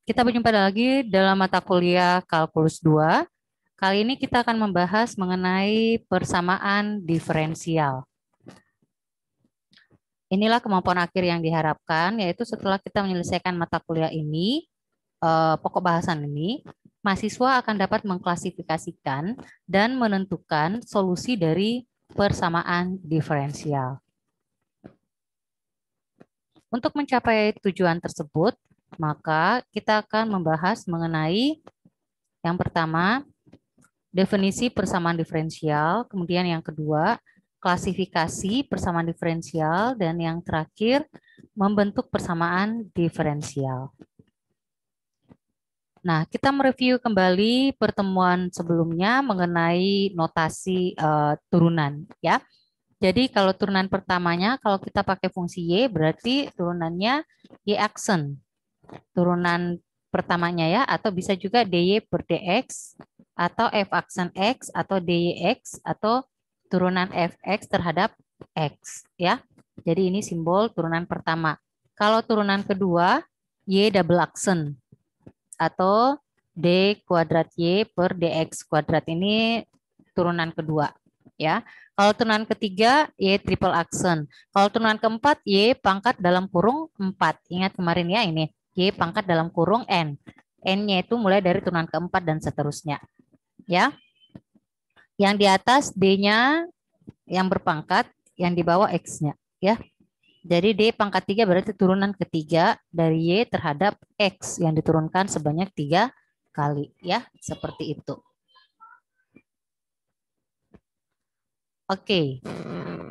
Kita berjumpa lagi dalam mata kuliah Kalkulus 2. Kali ini kita akan membahas mengenai persamaan diferensial. Inilah kemampuan akhir yang diharapkan, yaitu setelah kita menyelesaikan mata kuliah ini, pokok bahasan ini, mahasiswa akan dapat mengklasifikasikan dan menentukan solusi dari persamaan diferensial. Untuk mencapai tujuan tersebut, maka kita akan membahas mengenai yang pertama, definisi persamaan diferensial, kemudian yang kedua, klasifikasi persamaan diferensial, dan yang terakhir, membentuk persamaan diferensial. Nah, kita mereview kembali pertemuan sebelumnya mengenai notasi turunan, ya. Jadi kalau turunan pertamanya, kalau kita pakai fungsi Y, berarti turunannya Y aksen. Turunan pertamanya ya, atau bisa juga dy per dx, atau f aksen x, atau dyx, atau turunan fx terhadap x. Ya. Jadi ini simbol turunan pertama. Kalau turunan kedua, y double aksen, atau d kuadrat y per dx kuadrat. Ini turunan kedua. Ya. Kalau turunan ketiga, Y triple aksen. Kalau turunan keempat, Y pangkat dalam kurung 4. Ingat kemarin ya ini, Y pangkat dalam kurung N. N-nya itu mulai dari turunan keempat dan seterusnya. Ya. Yang di atas D-nya yang berpangkat, yang di bawah X-nya. Ya. Jadi D pangkat 3 berarti turunan ketiga dari Y terhadap X yang diturunkan sebanyak 3 kali. Ya, seperti itu. Oke,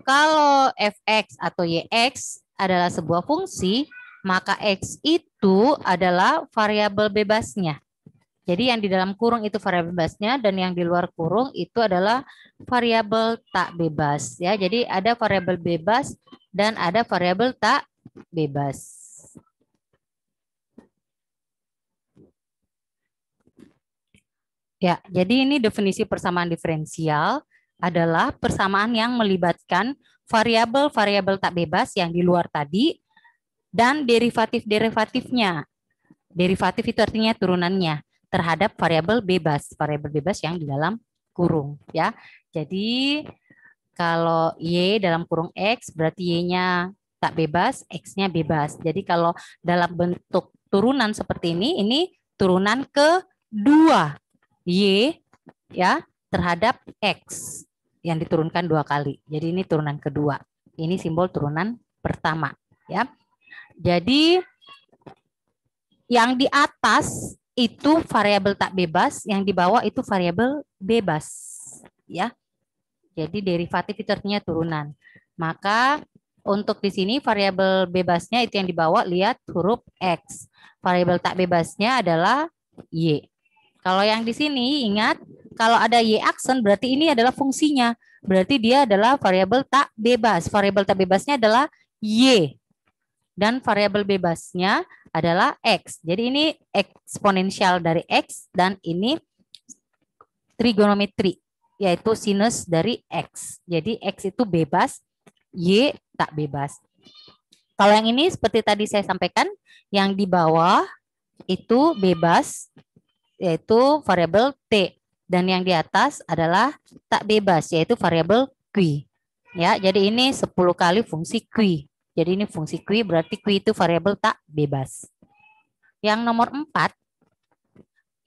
kalau fx atau yx adalah sebuah fungsi, maka x itu adalah variabel bebasnya. Jadi yang di dalam kurung itu variabel bebasnya dan yang di luar kurung itu adalah variabel tak bebas. Ya, jadi ada variabel bebas dan ada variabel tak bebas. Ya, jadi ini definisi persamaan diferensial adalah persamaan yang melibatkan variabel-variabel tak bebas yang di luar tadi dan derivatif-derivatifnya. Derivatif itu artinya turunannya terhadap variabel bebas yang di dalam kurung ya. Jadi kalau y dalam kurung x berarti y-nya tak bebas, x-nya bebas. Jadi kalau dalam bentuk turunan seperti ini turunan kedua y ya terhadap x yang diturunkan 2 kali. Jadi ini turunan kedua. Ini simbol turunan pertama ya. Jadi yang di atas itu variabel tak bebas, yang di bawah itu variabel bebas ya. Jadi derivatif itu artinya turunan. Maka untuk di sini variabel bebasnya itu yang di bawah, lihat huruf x. Variabel tak bebasnya adalah y. Kalau yang di sini ingat, kalau ada y aksen berarti ini adalah fungsinya. Berarti dia adalah variabel tak bebas. Variabel tak bebasnya adalah y. Dan variabel bebasnya adalah x. Jadi ini eksponensial dari x dan ini trigonometri, yaitu sinus dari x. Jadi x itu bebas, y tak bebas. Kalau yang ini seperti tadi saya sampaikan, yang di bawah itu bebas, yaitu variabel t, dan yang di atas adalah tak bebas, yaitu variabel q. Ya, jadi ini 10 kali fungsi q. Jadi ini fungsi q berarti q itu variabel tak bebas. Yang nomor 4,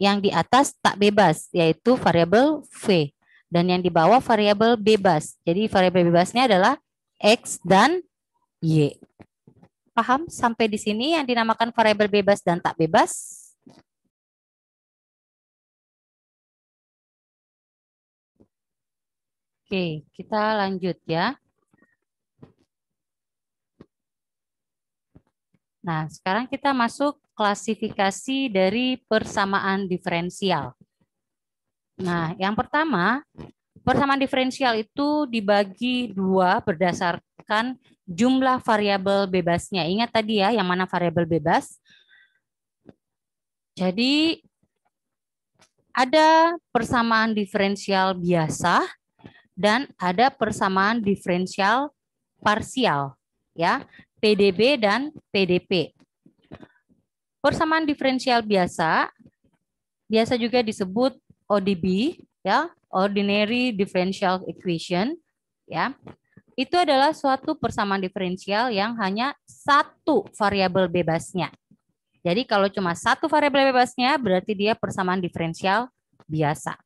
yang di atas tak bebas, yaitu variabel v. Dan yang di bawah variabel bebas. Jadi variabel bebasnya adalah x dan y. Paham sampai di sini yang dinamakan variabel bebas dan tak bebas? Oke, kita lanjut ya. Nah, sekarang kita masuk klasifikasi dari persamaan diferensial. Nah, yang pertama, persamaan diferensial itu dibagi 2 berdasarkan jumlah variabel bebasnya. Ingat tadi ya, yang mana variabel bebas. Jadi, ada persamaan diferensial biasa dan ada persamaan diferensial parsial, ya, PDB dan PDP. Persamaan diferensial biasa juga disebut ODB, ya, ordinary differential equation, ya. Itu adalah suatu persamaan diferensial yang hanya satu variabel bebasnya. Jadi kalau cuma satu variabel bebasnya berarti dia persamaan diferensial biasa.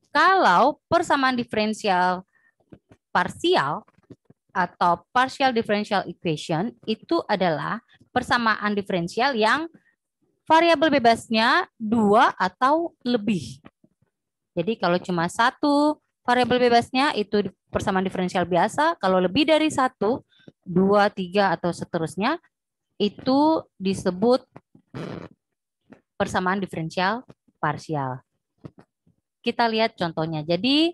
Kalau persamaan diferensial parsial atau partial differential equation itu adalah persamaan diferensial yang variabel bebasnya 2 atau lebih. Jadi kalau cuma satu variabel bebasnya itu persamaan diferensial biasa, kalau lebih dari 1, 2, 3 atau seterusnya itu disebut persamaan diferensial parsial. Kita lihat contohnya. Jadi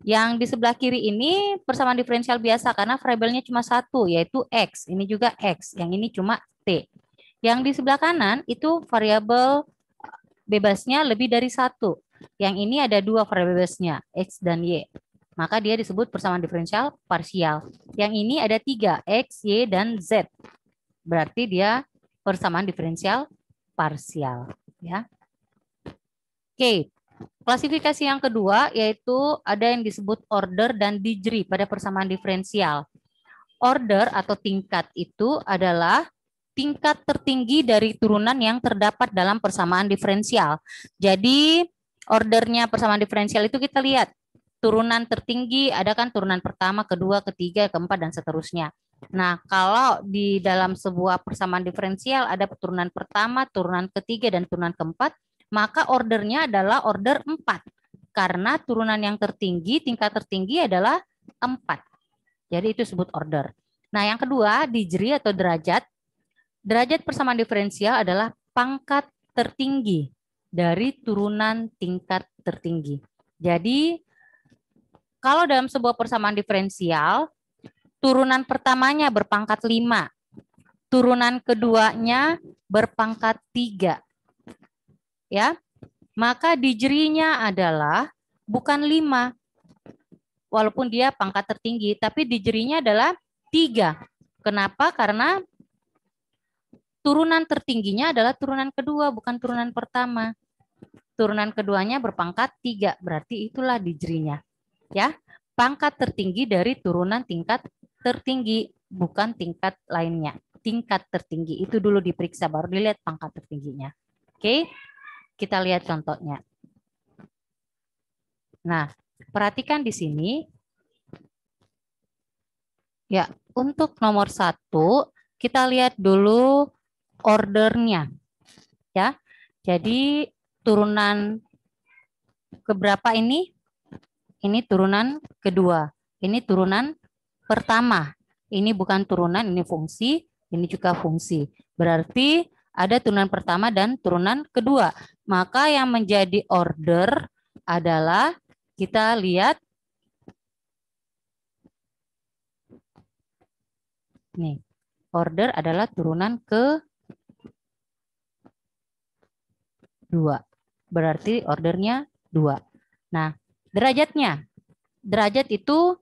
yang di sebelah kiri ini persamaan diferensial biasa karena variabelnya cuma satu, yaitu X. Ini juga X, yang ini cuma T. Yang di sebelah kanan itu variabel bebasnya lebih dari satu. Yang ini ada dua variabel bebasnya, X dan Y. Maka dia disebut persamaan diferensial parsial. Yang ini ada 3, X, Y, dan Z. Berarti dia persamaan diferensial parsial. Ya. Oke, klasifikasi yang kedua yaitu ada yang disebut order dan degree pada persamaan diferensial. Order atau tingkat itu adalah tingkat tertinggi dari turunan yang terdapat dalam persamaan diferensial. Jadi ordernya persamaan diferensial itu kita lihat. Turunan tertinggi ada kan turunan pertama, kedua, ketiga, keempat, dan seterusnya. Nah, kalau di dalam sebuah persamaan diferensial ada turunan pertama, turunan ketiga, dan turunan keempat, maka ordernya adalah order 4. Karena turunan yang tertinggi, tingkat tertinggi adalah 4. Jadi itu disebut order. Nah, yang kedua, degree atau derajat. Derajat persamaan diferensial adalah pangkat tertinggi dari turunan tingkat tertinggi. Jadi, kalau dalam sebuah persamaan diferensial, turunan pertamanya berpangkat 5, turunan keduanya berpangkat 3. Ya, maka degree-nya adalah bukan 5, walaupun dia pangkat tertinggi, tapi degree-nya adalah 3. Kenapa? Karena turunan tertingginya adalah turunan kedua, bukan turunan pertama. Turunan keduanya berpangkat 3, berarti itulah degree-nya. Ya, pangkat tertinggi dari turunan tingkat tertinggi, bukan tingkat lainnya. Tingkat tertinggi itu dulu diperiksa, baru dilihat pangkat tertingginya. Oke, kita lihat contohnya. Nah, perhatikan di sini. Ya, untuk nomor 1, kita lihat dulu ordernya. Ya, jadi turunan keberapa ini? Ini turunan kedua. Ini turunan pertama. Ini bukan turunan, ini fungsi. Ini juga fungsi. Berarti ada turunan pertama dan turunan kedua. Maka yang menjadi order adalah, kita lihat. Nih, order adalah turunan kedua. Berarti ordernya 2. Nah, derajatnya. Derajat itu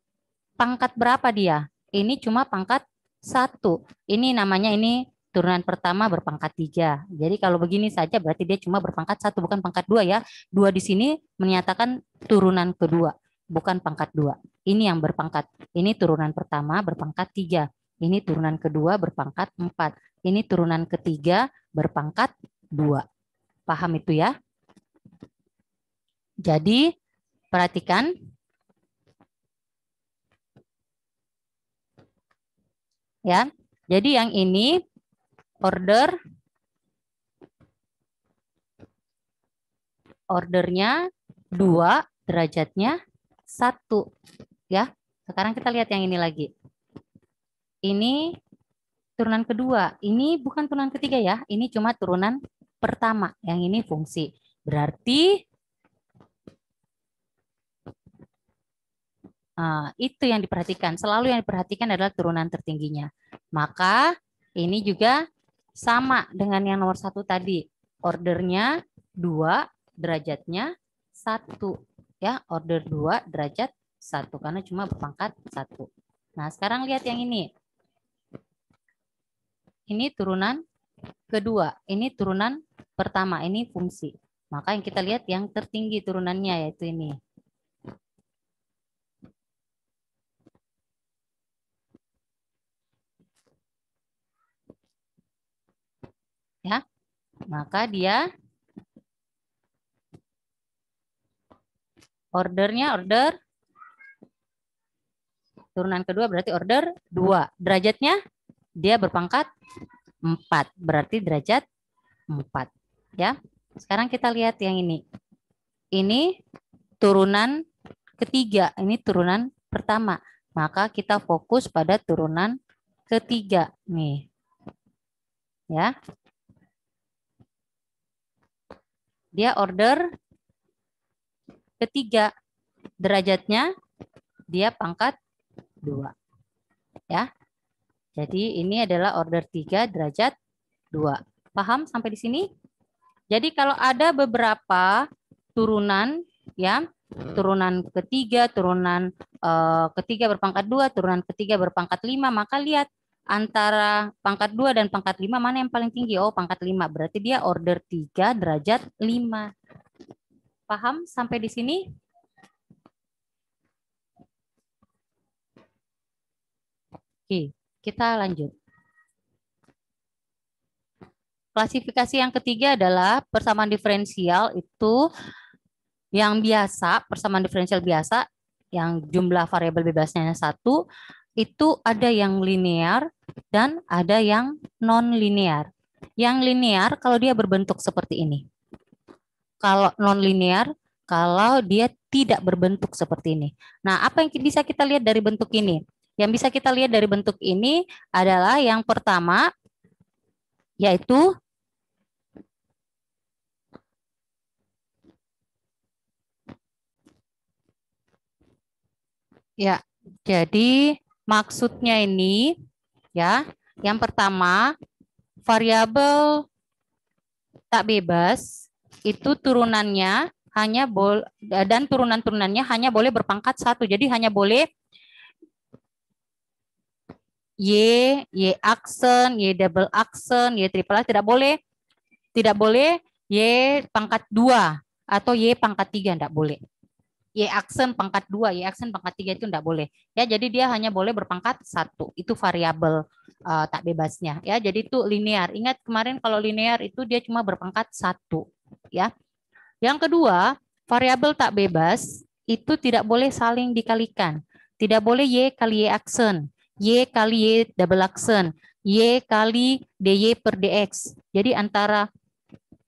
pangkat berapa dia? Ini cuma pangkat 1. Ini namanya ini turunan pertama berpangkat 3. Jadi kalau begini saja berarti dia cuma berpangkat 1, bukan pangkat 2 ya. 2 di sini menyatakan turunan kedua, bukan pangkat 2. Ini yang berpangkat. Ini turunan pertama berpangkat 3. Ini turunan kedua berpangkat 4. Ini turunan ketiga berpangkat 2. Paham itu ya? Jadi perhatikan. Ya. Jadi yang ini ordernya 2, derajatnya 1. Ya. Sekarang kita lihat yang ini lagi. Ini turunan kedua. Ini bukan turunan ketiga ya. Ini cuma turunan pertama. Yang ini fungsi. Berarti itu yang diperhatikan. Selalu yang diperhatikan adalah turunan tertingginya. Maka ini juga sama dengan yang nomor 1 tadi. Ordernya 2, derajatnya 1. Ya, order 2, derajat 1. Karena cuma berpangkat 1. Nah, sekarang lihat yang ini. Ini turunan kedua. Ini turunan pertama, ini fungsi. Maka yang kita lihat yang tertinggi turunannya yaitu ini. Ya, maka dia ordernya order turunan kedua berarti order 2. Derajatnya dia berpangkat 4. Berarti derajat 4. Ya. Sekarang kita lihat yang ini. Ini turunan ketiga, ini turunan pertama. Maka kita fokus pada turunan ketiga nih. Ya. Dia order ketiga. Derajatnya dia pangkat 2. Ya. Jadi ini adalah order 3 derajat 2. Paham sampai di sini? Jadi kalau ada beberapa turunan ya, turunan ketiga, turunan ketiga berpangkat 2, turunan ketiga berpangkat 5, maka lihat antara pangkat 2 dan pangkat 5 mana yang paling tinggi? Oh, pangkat 5. Berarti dia order 3 derajat 5. Paham sampai di sini? Oke, kita lanjut. Klasifikasi yang ketiga adalah persamaan diferensial itu yang biasa, persamaan diferensial biasa, yang jumlah variabel bebasnya 1, itu ada yang linear dan ada yang non-linear. Yang linear kalau dia berbentuk seperti ini. Kalau non-linear, kalau dia tidak berbentuk seperti ini. Nah, apa yang bisa kita lihat dari bentuk ini? Yang bisa kita lihat dari bentuk ini adalah yang pertama, yaitu ya, jadi maksudnya ini ya, yang pertama variabel tak bebas itu turunannya hanya boleh dan turunan-turunannya hanya boleh berpangkat 1. Jadi hanya boleh Y aksen, Y double aksen, Y triple aksen, tidak boleh Y pangkat 2 atau Y pangkat 3, tidak boleh. Y aksen pangkat 2, Y aksen pangkat 3 itu tidak boleh. Ya, jadi dia hanya boleh berpangkat 1. Itu variabel tak bebasnya. Ya, jadi itu linear. Ingat kemarin kalau linear itu dia cuma berpangkat 1. Ya. Yang kedua, variabel tak bebas itu tidak boleh saling dikalikan. Tidak boleh Y kali Y aksen, Y kali Y double aksen, Y kali DY per DX. Jadi antara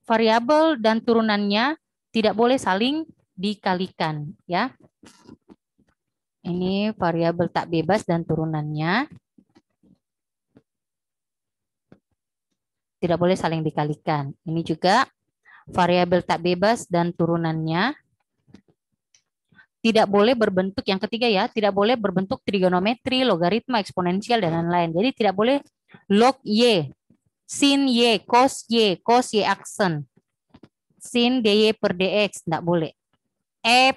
variabel dan turunannya tidak boleh saling dikalikan, ya. Ini variabel tak bebas dan turunannya tidak boleh saling dikalikan. Ini juga variabel tak bebas dan turunannya tidak boleh berbentuk yang ketiga ya, tidak boleh berbentuk trigonometri, logaritma, eksponensial dan lain-lain. Jadi tidak boleh log Y, sin Y, cos Y aksen, sin DY per DX, tidak boleh.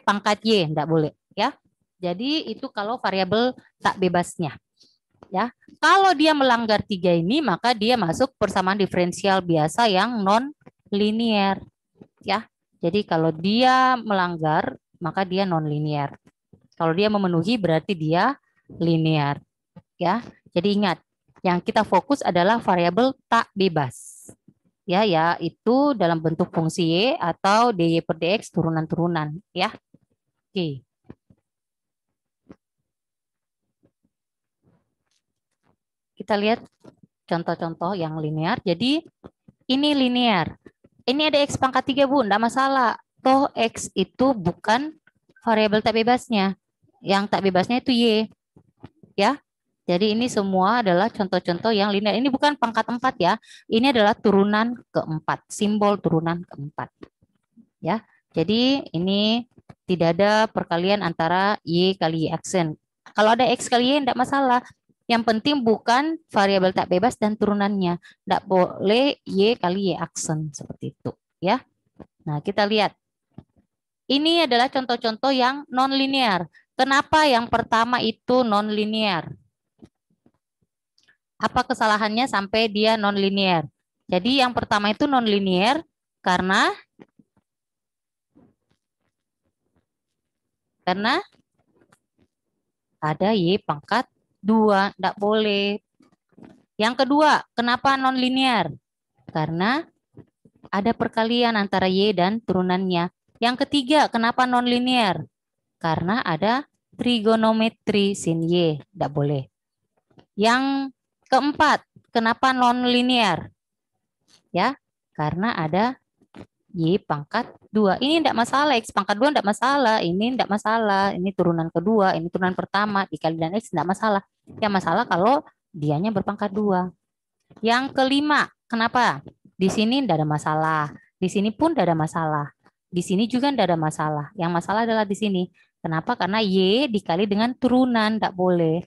Pangkat Y, tidak boleh ya. Jadi itu kalau variabel tak bebasnya. Ya, kalau dia melanggar 3 ini, maka dia masuk persamaan diferensial biasa yang non linear. Ya, jadi kalau dia melanggar, maka dia non linear. Kalau dia memenuhi berarti dia linear. Ya, jadi ingat, yang kita fokus adalah variabel tak bebas. Ya, itu dalam bentuk fungsi Y atau DY per DX turunan-turunan. Ya, oke. Kita lihat contoh-contoh yang linear. Jadi ini linear. Ini ada X pangkat 3, Bu. Enggak masalah. Toh X itu bukan variabel tak bebasnya. Yang tak bebasnya itu Y. Ya. Jadi ini semua adalah contoh-contoh yang linear. Ini bukan pangkat 4 ya. Ini adalah turunan keempat. Simbol turunan keempat. Ya. Jadi ini tidak ada perkalian antara Y kali Y aksen. Kalau ada X kali Y enggak masalah. Yang penting bukan variabel tak bebas dan turunannya. Tidak boleh Y kali Y aksen seperti itu. Ya. Nah, kita lihat. Ini adalah contoh-contoh yang non-linear. Kenapa yang pertama itu non-linear? Apa kesalahannya sampai dia non-linear? Jadi yang pertama itu nonlinear karena ada Y pangkat 2, tidak boleh. Yang kedua, kenapa nonlinear? Karena ada perkalian antara Y dan turunannya. Yang ketiga, kenapa nonlinear? Karena ada trigonometri sin Y, tidak boleh. Yang keempat, kenapa nonlinear? Ya, karena ada Y pangkat 2. Ini tidak masalah, X pangkat 2 tidak masalah. Ini tidak masalah. Ini turunan kedua, ini turunan pertama. Dikali dengan X tidak masalah. Yang masalah kalau dianya berpangkat 2. Yang kelima, kenapa? Di sini tidak ada masalah. Di sini pun tidak ada masalah. Di sini juga tidak ada masalah. Yang masalah adalah di sini. Kenapa? Karena Y dikali dengan turunan, tidak boleh.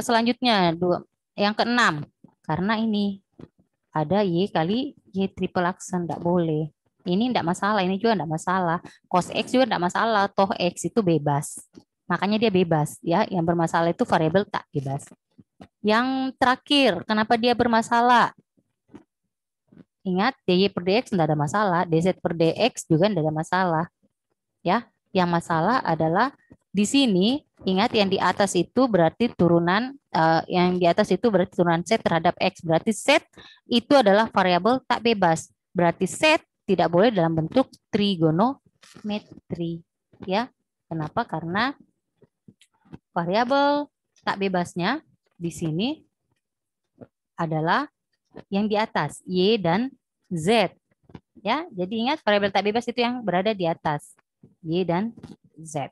Selanjutnya, yang keenam, karena ini ada Y kali Y triple aksen, tidak boleh. Ini tidak masalah, ini juga tidak masalah. Cos X juga tidak masalah, toh X itu bebas. Makanya dia bebas, ya. Yang bermasalah itu variabel tak bebas. Yang terakhir, kenapa dia bermasalah? Ingat, dy per dx tidak ada masalah, dz per dx juga tidak ada masalah. Ya, yang masalah adalah di sini. Ingat, yang di atas itu berarti turunan, yang di atas itu berarti turunan Z terhadap X. Berarti Z itu adalah variabel tak bebas. Berarti Z tidak boleh dalam bentuk trigonometri. Ya, kenapa? Karena variabel tak bebasnya di sini adalah yang di atas, Y dan Z. Ya, jadi ingat variabel tak bebas itu yang berada di atas, Y dan Z.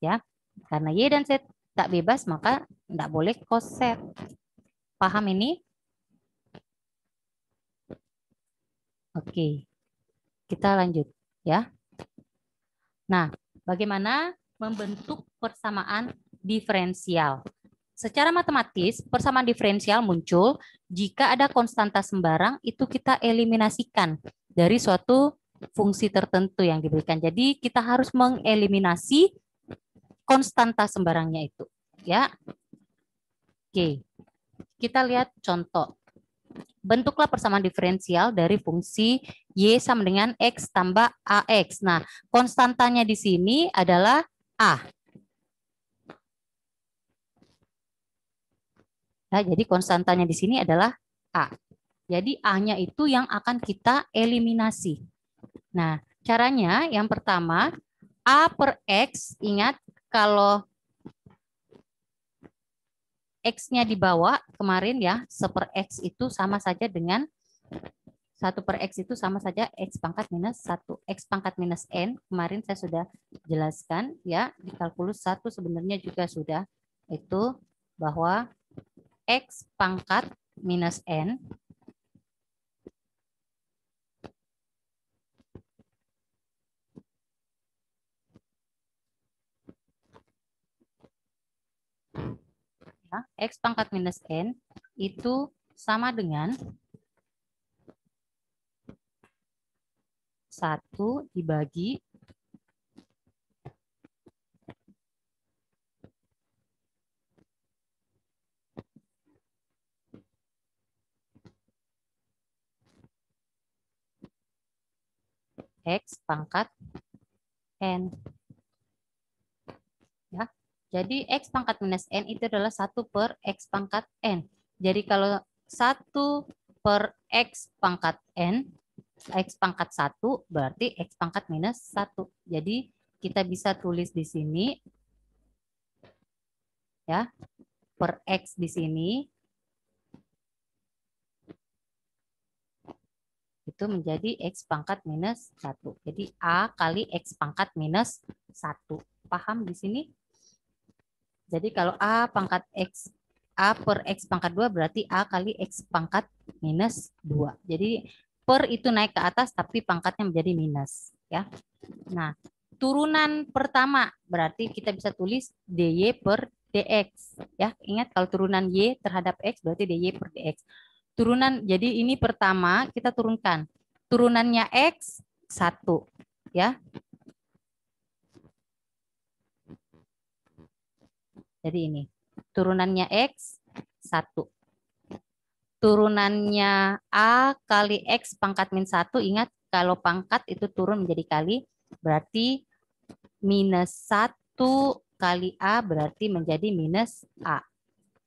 Ya, karena Y dan Z tak bebas, maka tidak boleh coset. Paham ini? Oke, kita lanjut ya. Nah, bagaimana membentuk persamaan diferensial? Secara matematis, persamaan diferensial muncul jika ada konstanta sembarang itu kita eliminasikan dari suatu fungsi tertentu yang diberikan. Jadi kita harus mengeliminasi konstanta sembarangnya itu, ya. Oke. Kita lihat contoh. Bentuklah persamaan diferensial dari fungsi Y sama dengan X tambah AX. Nah, konstantanya di sini adalah A. Nah, jadi konstantanya di sini adalah A. Jadi A-nya itu yang akan kita eliminasi. Nah, caranya yang pertama, A per X, ingat kalau X-nya dibawa kemarin ya, 1 per X itu sama saja dengan 1 per X itu sama saja X pangkat minus 1. X pangkat minus N, kemarin saya sudah jelaskan ya, di kalkulus 1 sebenarnya juga sudah, itu bahwa X pangkat minus N ya, X pangkat minus N itu sama dengan 1 dibagi X pangkat N. Ya. Jadi X pangkat minus N itu adalah 1 per X pangkat N. Jadi kalau 1 per X pangkat N, X pangkat 1 berarti X pangkat minus 1. Jadi kita bisa tulis di sini ya, per X di sini itu menjadi X pangkat minus 1. Jadi A kali X pangkat minus 1. Paham di sini? Jadi kalau A pangkat X, A per X pangkat 2 berarti A kali X pangkat minus 2. Jadi per itu naik ke atas tapi pangkatnya menjadi minus. Ya. Nah, turunan pertama berarti kita bisa tulis dy per dx. Ya, ingat kalau turunan y terhadap x berarti dy per dx. Turunan, jadi ini pertama kita turunkan. Turunannya X 1. Ya. Jadi ini. Turunannya X 1. turunannya A kali X pangkat min 1, ingat kalau pangkat itu turun menjadi kali, berarti minus 1 kali A berarti menjadi minus A.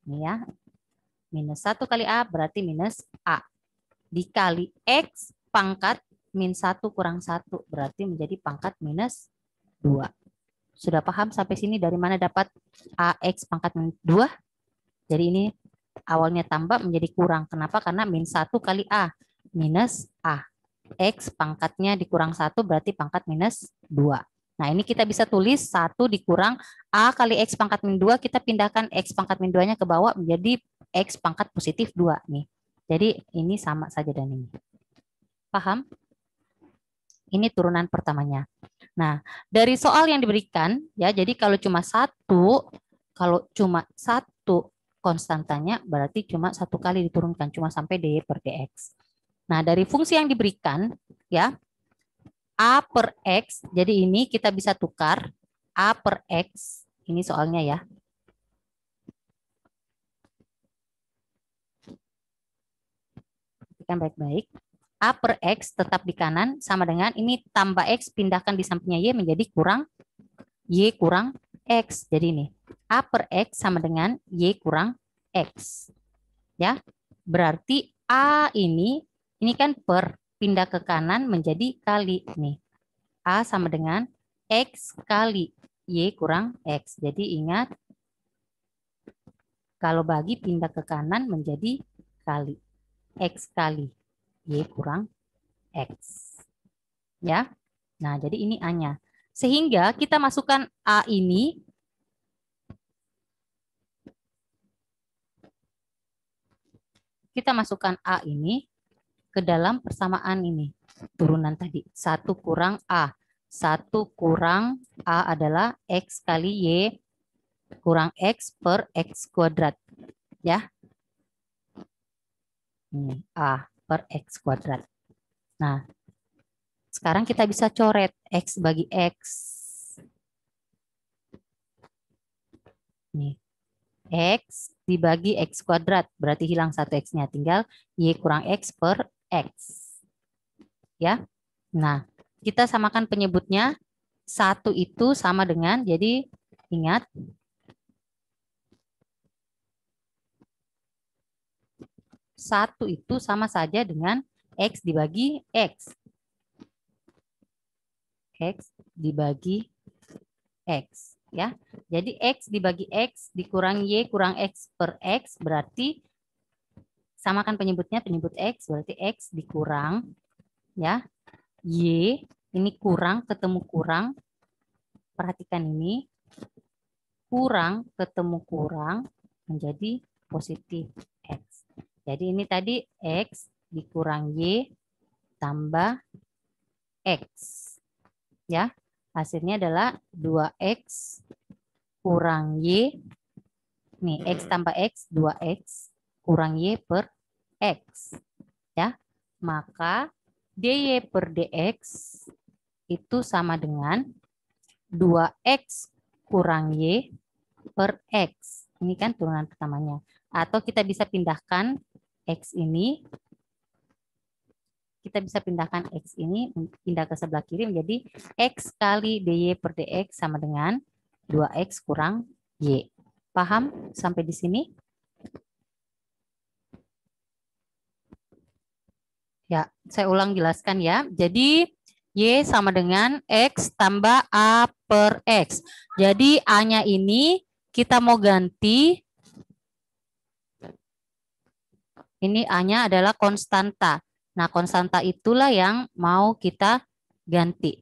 Ini ya, minus 1 kali A berarti minus A. Dikali X pangkat min 1 kurang 1 berarti menjadi pangkat minus 2. Sudah paham sampai sini dari mana dapat AX pangkat min 2? Jadi ini awalnya tambah menjadi kurang. Kenapa? Karena min 1 kali A minus A. X pangkatnya dikurang 1 berarti pangkat minus 2. Nah ini kita bisa tulis 1 dikurang A kali X pangkat min 2. Kita pindahkan X pangkat min 2-nya ke bawah menjadi X pangkat positif 2 nih. Jadi ini sama saja dan ini. Paham? Ini turunan pertamanya. Nah, dari soal yang diberikan, ya, jadi kalau cuma satu konstantanya berarti cuma 1 kali diturunkan, cuma sampai dy per dx. Nah, dari fungsi yang diberikan, ya, a per x, jadi ini kita bisa tukar a per x, ini soalnya ya. Perhatikan baik-baik. A per X tetap di kanan sama dengan ini tambah X pindahkan di sampingnya Y menjadi kurang Y kurang X. Jadi ini A per X sama dengan Y kurang X. Ya, berarti A ini kan per pindah ke kanan menjadi kali nih. A sama dengan X kali Y kurang X. Jadi ingat kalau bagi pindah ke kanan menjadi kali. X kali Y kurang X. Ya. Nah, jadi ini A-nya. Sehingga kita masukkan A ini ke dalam persamaan ini. Turunan tadi. 1 kurang A. 1 kurang A adalah X kali Y kurang X per X kuadrat. Ya. Ini A per X kuadrat. Nah, sekarang kita bisa coret X bagi X. Nih. X dibagi X kuadrat. Berarti hilang 1 X-nya. Tinggal Y kurang X per X. Ya. Nah, kita samakan penyebutnya. 1 itu sama dengan, jadi ingat. Satu itu sama saja dengan X dibagi X. X dibagi X. Ya, jadi X dibagi X dikurang Y kurang X per X berarti samakan penyebutnya, penyebut X berarti X dikurang ya Y ini kurang ketemu kurang, perhatikan ini kurang ketemu kurang menjadi positif X. Jadi ini tadi X dikurang Y tambah X ya, hasilnya adalah 2X kurang Y. Nih, X tambah X, 2X kurang Y per X. Ya, maka dy per dx itu sama dengan 2X kurang Y per X. Ini kan turunan pertamanya. Atau kita bisa pindahkan X ini. Kita bisa pindahkan X ini, pindah ke sebelah kiri menjadi X kali dy per dx sama dengan 2X kurang Y. Paham sampai di sini? Ya, saya ulang jelaskan ya. Jadi, Y sama dengan X tambah A per X. Jadi, A-nya ini kita mau ganti. Ini A-nya adalah konstanta. Nah, konstanta itulah yang mau kita ganti.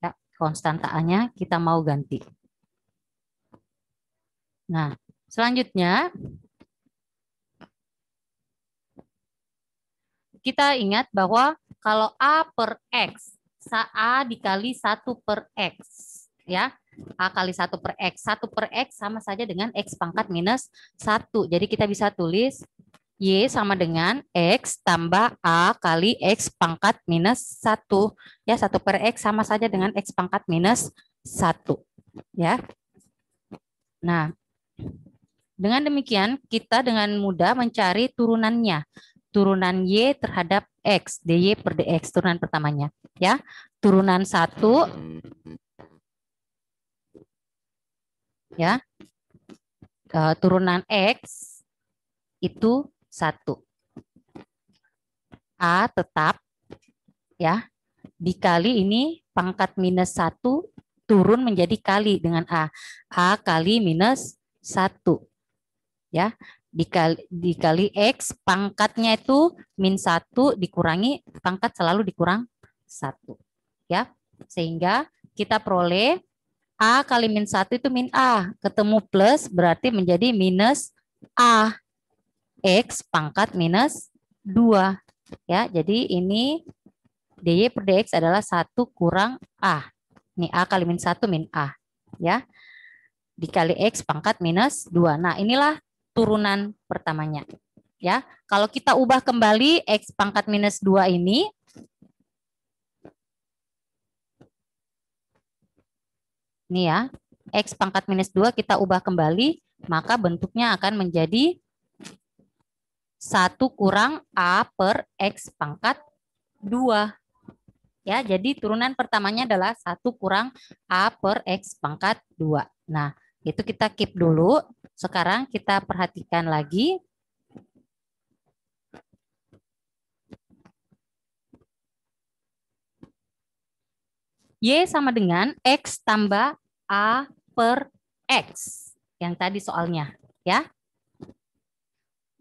Ya, konstanta A-nya kita mau ganti. Nah, selanjutnya kita ingat bahwa kalau A per X, A dikali 1 per X. Ya, A kali 1 per X. 1 per X sama saja dengan X pangkat minus 1. Jadi kita bisa tulis Y sama dengan X tambah A kali X pangkat minus 1. Ya, 1 per X sama saja dengan X pangkat minus 1. Ya. Nah, dengan demikian kita dengan mudah mencari turunannya. Turunan Y terhadap X, dy per dx, turunan pertamanya. Ya, turunan 1, ya, turunan X itu 1. A tetap, ya, dikali ini pangkat minus 1 turun menjadi kali dengan A. A kali minus 1. Ya, dikali X pangkatnya itu min 1 dikurangi pangkat selalu dikurang 1. Ya, sehingga kita peroleh A kali min 1 itu min A. Ketemu plus berarti menjadi minus A. X pangkat minus 2. Ya, jadi ini dy per dx adalah 1 kurang A. Ini A kali min 1 min A. Ya, dikali X pangkat minus 2. Nah, inilah turunan pertamanya. Ya, kalau kita ubah kembali X pangkat minus 2 ini, ya, X pangkat minus 2 kita ubah kembali, maka bentuknya akan menjadi 1 kurang A per X pangkat 2. Ya, jadi turunan pertamanya adalah 1 kurang A per X pangkat 2. Nah, itu kita keep dulu. Sekarang kita perhatikan lagi. Y sama dengan X tambah A per X. Yang tadi soalnya. Ya.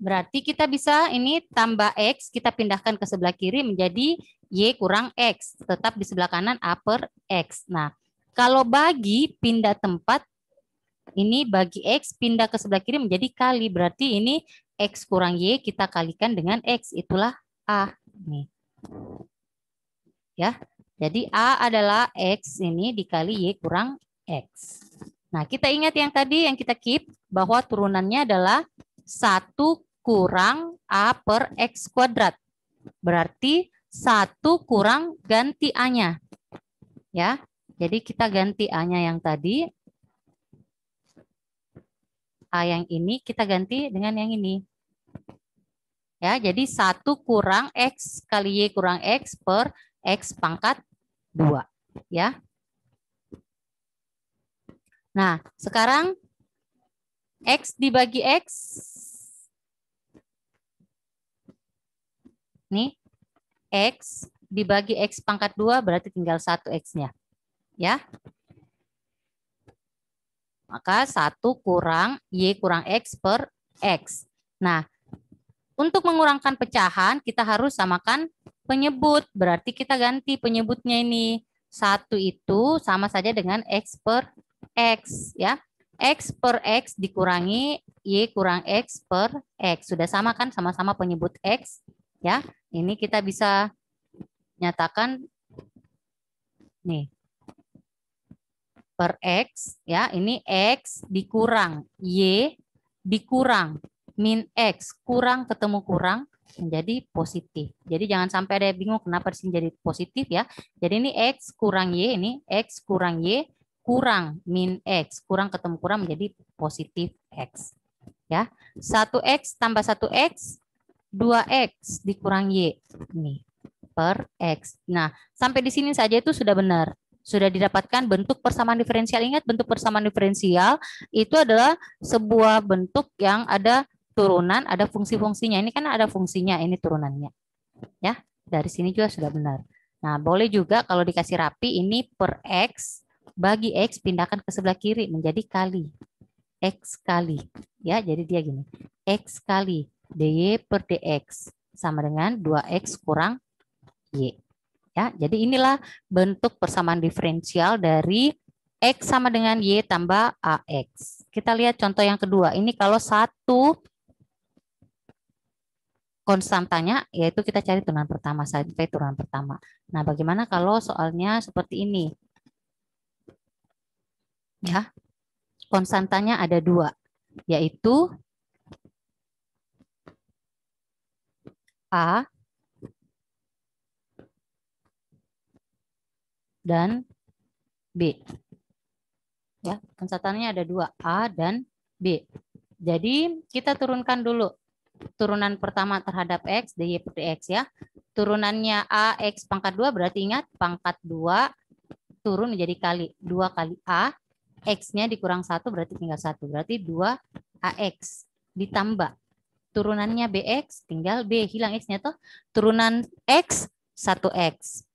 Berarti kita bisa ini tambah X, kita pindahkan ke sebelah kiri menjadi Y kurang X. Tetap di sebelah kanan A per X. Nah, kalau bagi pindah tempat, ini bagi X pindah ke sebelah kiri menjadi kali. Berarti ini X kurang Y kita kalikan dengan X. Itulah A. Nih. Ya, jadi A adalah X ini dikali Y kurang X. Nah, kita ingat yang tadi yang kita keep bahwa turunannya adalah 1 kurang A per X kuadrat. Berarti 1 kurang ganti A-nya. Ya, jadi kita ganti A-nya yang tadi. A yang ini kita ganti dengan yang ini. Ya, jadi 1 kurang X kali Y kurang X per X pangkat 2. Ya. Nah, sekarang X dibagi X. Nih, X dibagi X pangkat 2 berarti tinggal 1 X-nya. Ya. Maka 1 kurang Y kurang X per X. Nah, untuk mengurangkan pecahan, kita harus samakan penyebut. Berarti kita ganti penyebutnya ini. 1 itu sama saja dengan X per X. Ya. X per X dikurangi Y kurang X per X. Sudah sama kan? Sama-sama penyebut X. Ya, ini kita bisa nyatakan nih per X, ya ini X dikurang Y dikurang min X, kurang ketemu kurang menjadi positif. Jadi jangan sampai ada yang bingung kenapa di sini jadi positif ya. Jadi ini X kurang Y, ini X kurang Y kurang min X, kurang ketemu kurang menjadi positif X. Ya, 1X tambah 1X, 2X dikurang Y. Ini per X. Nah, sampai di sini saja itu sudah benar. Sudah didapatkan bentuk persamaan diferensial. Ingat, bentuk persamaan diferensial itu adalah sebuah bentuk yang ada turunan, ada fungsi-fungsinya. Ini kan ada fungsinya, ini turunannya. Ya, dari sini juga sudah benar. Nah, boleh juga kalau dikasih rapi ini per X bagi X pindahkan ke sebelah kiri menjadi kali. X kali. Ya, jadi dia gini. X kali dy per dx sama dengan 2X kurang Y. Ya, jadi inilah bentuk persamaan diferensial dari X sama dengan Y tambah AX. Kita lihat contoh yang kedua. Ini kalau satu konstantanya, yaitu kita cari turunan pertama sampai turunan pertama. Nah, bagaimana kalau soalnya seperti ini? Ya, konstantanya ada 2, yaitu A dan B. Ya, catatannya ada 2, A dan B. Jadi kita turunkan dulu turunan pertama terhadap X, dy per dx ya. Turunannya A X pangkat 2 berarti ingat pangkat 2 turun menjadi kali. 2 kali A, X-nya dikurang 1 berarti tinggal 1. Berarti 2 AX ditambah. Turunannya BX tinggal B, hilang X-nya tuh. Turunan X 1X.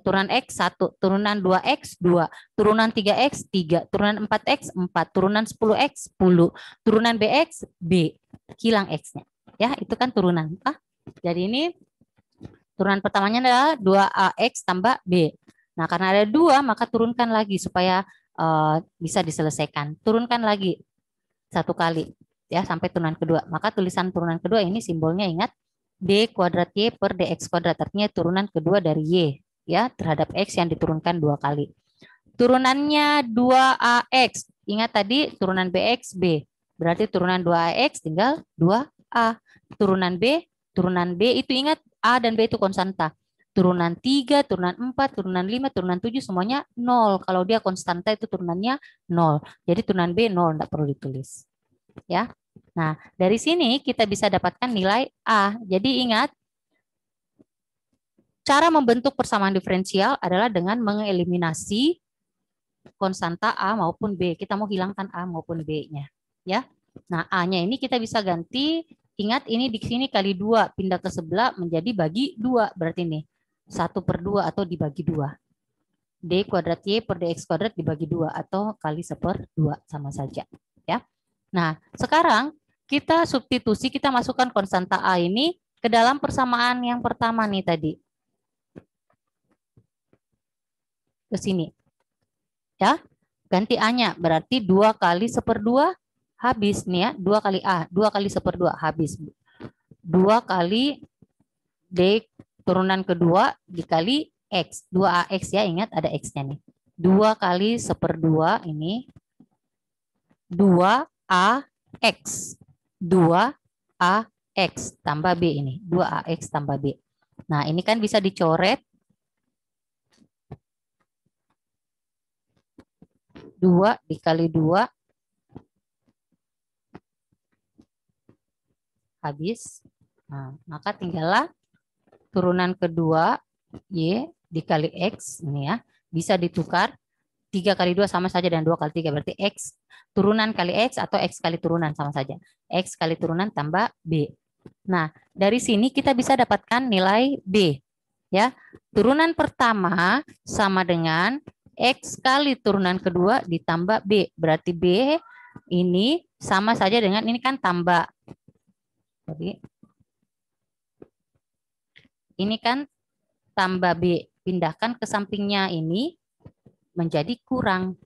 Turunan X 1, turunan 2X 2, turunan 3X 3, turunan 4X 4, turunan 10X 10, turunan BX B, hilang X-nya. Ya, itu kan turunan. Jadi ini turunan pertamanya adalah 2AX tambah B. Nah, karena ada 2, maka turunkan lagi supaya bisa diselesaikan. Turunkan lagi 1 kali ya sampai turunan kedua. Maka tulisan turunan kedua ini simbolnya ingat D kuadrat Y per DX kuadrat. Artinya turunan kedua dari Y ya terhadap X yang diturunkan 2 kali. Turunannya 2AX. Ingat tadi turunan BX B. Berarti turunan 2AX tinggal 2A. Turunan B itu ingat A dan B itu konstanta. Turunan 3, turunan 4, turunan 5, turunan 7 semuanya 0. Kalau dia konstanta itu turunannya 0. Jadi turunan B 0, enggak perlu ditulis. Ya. Nah, dari sini kita bisa dapatkan nilai A. Jadi ingat cara membentuk persamaan diferensial adalah dengan mengeliminasi konstanta A maupun B. Kita mau hilangkan A maupun B-nya. Ya. Nah, A-nya ini kita bisa ganti. Ingat ini di sini kali 2. Pindah ke sebelah menjadi bagi 2. Berarti ini 1/2 atau dibagi 2. D kuadrat Y per DX kuadrat dibagi 2. Atau kali 1/2 sama saja. Ya. Nah, sekarang kita substitusi, kita masukkan konstanta A ini ke dalam persamaan yang pertama nih tadi. Ke sini. Ya, ganti A-nya berarti 2 kali 1/2 habis nih ya, 2 kali A, 2 kali 1/2 habis. 2 kali D turunan kedua dikali X, 2AX ya, ingat ada X-nya nih. 2 kali 1/2 ini 2AX. 2AX tambah B ini, 2AX tambah B. Nah, ini kan bisa dicoret 2 dikali 2 habis. Nah, maka tinggallah turunan kedua Y dikali X ini ya. Bisa ditukar 3 kali 2 sama saja dan 2 kali 3 berarti X turunan kali X atau X kali turunan sama saja. X kali turunan tambah B. Nah, dari sini kita bisa dapatkan nilai B. Ya, turunan pertama sama dengan X kali turunan kedua ditambah B. Berarti B ini sama saja dengan ini kan tambah. Jadi ini kan tambah B. Pindahkan ke sampingnya ini menjadi kurang.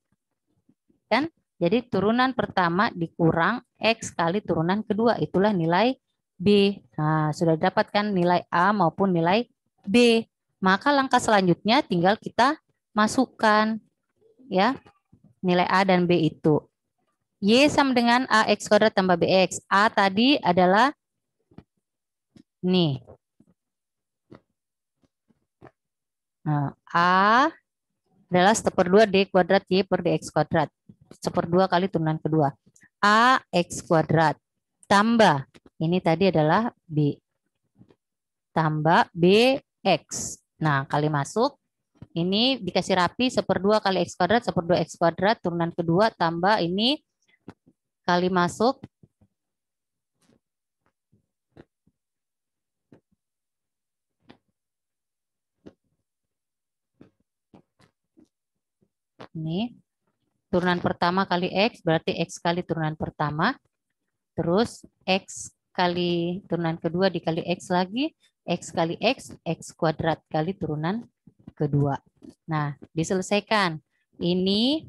Kan? Jadi turunan pertama dikurang X kali turunan kedua. Itulah nilai B. Nah, sudah dapatkan nilai A maupun nilai B. Maka langkah selanjutnya tinggal kita masukkan ya nilai A dan B itu. Y sama dengan AX kuadrat tambah BX. A tadi adalah nih. Nah, A adalah 1/2 D kuadrat Y per DX kuadrat. 1/2 kali turunan kedua. AX kuadrat tambah. Ini tadi adalah B. Tambah BX. Nah, kali masuk. Ini dikasih rapi 1/2 kali X kuadrat, 1/2 X kuadrat, turunan kedua tambah ini kali masuk. Ini turunan pertama kali X berarti X kali turunan pertama. Terus X kali turunan kedua dikali X lagi. X kali X, X kuadrat kali turunan kedua. Nah, diselesaikan. Ini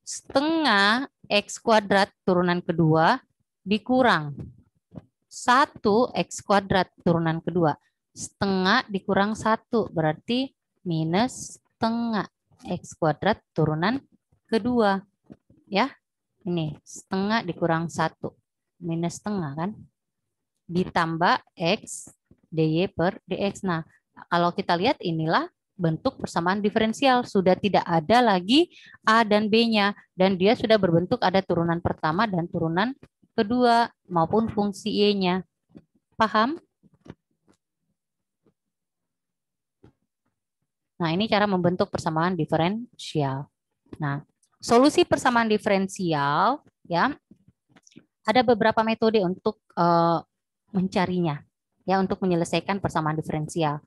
setengah X kuadrat turunan kedua dikurang 1 X kuadrat turunan kedua. Setengah dikurang 1 berarti minus setengah X kuadrat turunan kedua. Ya. Ini setengah dikurang 1. Minus setengah kan. Ditambah X dy per dx. Nah, kalau kita lihat inilah bentuk persamaan diferensial. Sudah tidak ada lagi A dan B-nya. Dan dia sudah berbentuk ada turunan pertama dan turunan kedua maupun fungsi Y-nya. Paham? Nah, ini cara membentuk persamaan diferensial. Nah, solusi persamaan diferensial ya ada beberapa metode untuk mencarinya ya untuk menyelesaikan persamaan diferensial.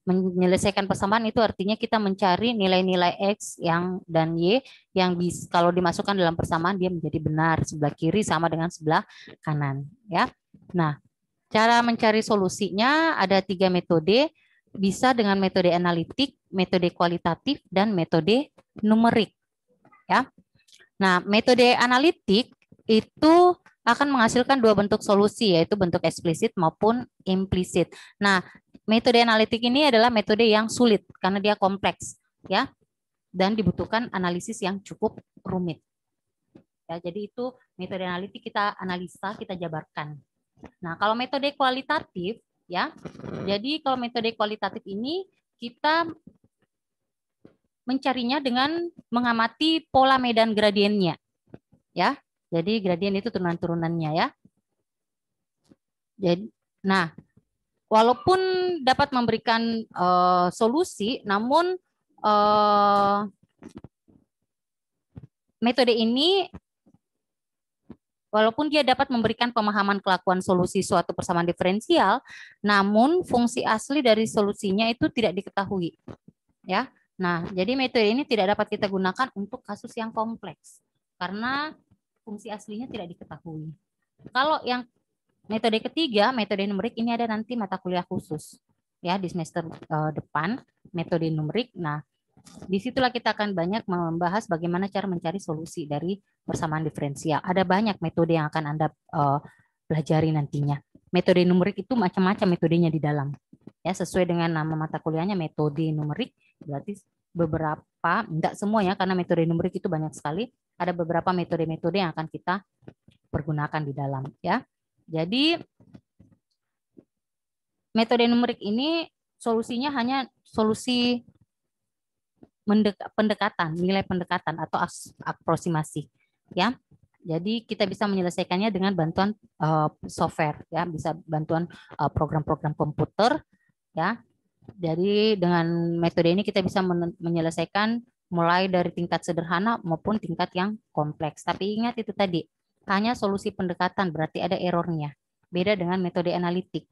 Menyelesaikan persamaan itu artinya kita mencari nilai-nilai X yang dan Y yang kalau dimasukkan dalam persamaan dia menjadi benar, sebelah kiri sama dengan sebelah kanan ya. Nah, cara mencari solusinya ada 3 metode, bisa dengan metode analitik, metode kualitatif dan metode numerik ya. Nah, metode analitik itu akan menghasilkan 2 bentuk solusi, yaitu bentuk eksplisit maupun implisit. Nah, metode analitik ini adalah metode yang sulit karena dia kompleks, ya, dan dibutuhkan analisis yang cukup rumit. Ya, jadi itu metode analitik kita analisa, kita jabarkan. Nah, kalau metode kualitatif, ya, jadi kalau metode kualitatif ini kita mencarinya dengan mengamati pola medan gradiennya, ya. Jadi gradien itu turunan-turunannya ya. Jadi, nah, walaupun dapat memberikan solusi, namun metode ini walaupun dia dapat memberikan pemahaman kelakuan solusi suatu persamaan diferensial, namun fungsi asli dari solusinya itu tidak diketahui. Ya. Nah, jadi metode ini tidak dapat kita gunakan untuk kasus yang kompleks karena fungsi aslinya tidak diketahui. Kalau yang metode ketiga, metode numerik, ini ada nanti mata kuliah khusus ya di semester depan, metode numerik. Nah, disitulah kita akan banyak membahas bagaimana cara mencari solusi dari persamaan diferensial. Ada banyak metode yang akan Anda pelajari nantinya. Metode numerik itu macam-macam metodenya di dalam. Ya, sesuai dengan nama mata kuliahnya metode numerik, berarti beberapa, enggak semua ya, karena metode numerik itu banyak sekali. Ada beberapa metode-metode yang akan kita pergunakan di dalam ya. Jadi metode numerik ini solusinya hanya solusi pendekatan, nilai pendekatan atau aproksimasi ya. Jadi kita bisa menyelesaikannya dengan bantuan software ya, bisa bantuan program-program komputer ya. Jadi dengan metode ini kita bisa menyelesaikan mulai dari tingkat sederhana maupun tingkat yang kompleks. Tapi ingat itu tadi, hanya solusi pendekatan berarti ada errornya. Beda dengan metode analitik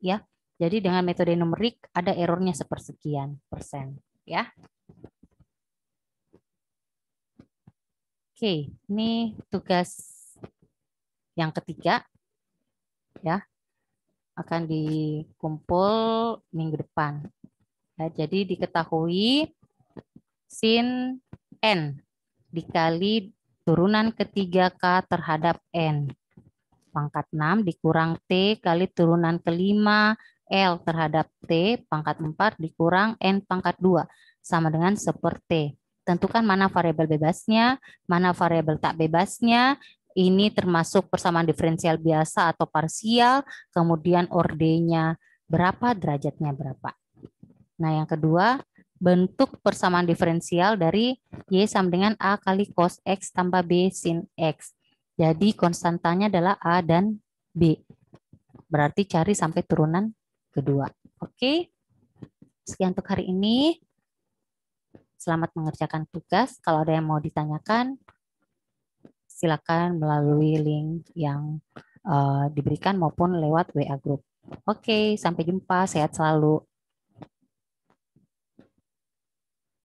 ya. Jadi dengan metode numerik ada errornya sepersekian persen ya. Oke, ini tugas yang ketiga ya. Akan dikumpul minggu depan. Ya, jadi diketahui sin N dikali turunan ketiga K terhadap N. Pangkat 6 dikurang T kali turunan kelima L terhadap T pangkat 4 dikurang N pangkat 2 sama dengan seperti T. Tentukan mana variabel bebasnya, mana variabel tak bebasnya. Ini termasuk persamaan diferensial biasa atau parsial, kemudian ordenya berapa, derajatnya berapa. Nah, yang kedua, bentuk persamaan diferensial dari Y sama dengan A kali cos X tambah B sin X. Jadi konstantanya adalah A dan B. Berarti cari sampai turunan kedua. Oke, sekian untuk hari ini. Selamat mengerjakan tugas. Kalau ada yang mau ditanyakan, silakan melalui link yang diberikan maupun lewat WA Group. Oke, sampai jumpa. Sehat selalu.